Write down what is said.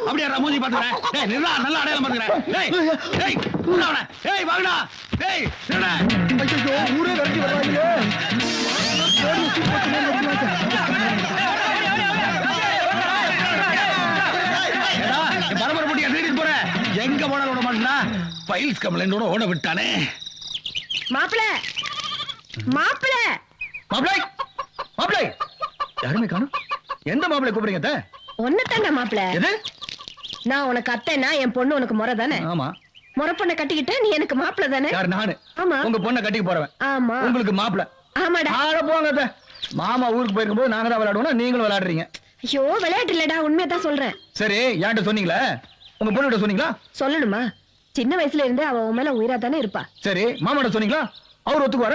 அப்படியா மூஞ்சி பாத்துறேன். நல்லா அடையாளம் பாத்துக்கிறேன். வாங்கடா. ஊரே கட்டி வர்றாங்க. பரபர போட்டியா தேடிட்டு போற? எங்க போனாலும் விட மாட்டா. ஃபைல்ஸ் கம்ப்ளைண்டோட ஓட விட்டானே. மாப்பிள மாப்பிள மாப்பிளை மாப்பிளை யாருமே காணோம். எந்த மாப்பிளை கூப்பிடுறீங்க? ஒன்னதாங்க மாப்பிள. எது? நான் உனக்கு அத்தைனா என் பொண்ணு உனக்கு முறை தானே? ஆமா. முறை பொண்ணை கட்டிக்கிட்டு நீ எனக்கு மாப்பிள தானே? யார்? நானு. ஆமா. உங்க பொண்ணை கட்டிக்க போறவன். ஆமா. உங்களுக்கு மாப்பிள. ஆமாடா. ஆட போங்க. மாமா ஊருக்கு போயிருக்கும் போது நாங்க தான் விளையாடுவோம், நீங்களும் விளையாடுறீங்க. ஐயோ விளையாட்டு இல்லடா, உண்மையதான் சொல்றேன். சரி, யார்கிட்ட சொன்னீங்களா? உங்க பொண்ணுகிட்ட சொன்னீங்களா? சொல்லணுமா? சின்ன வயசுல இருந்து அவ உன் மேல உயிரா தானே இருப்பா. சரி, மாமாட்ட சொன்னீங்களா? அவர் ஒத்துக்குவாரா?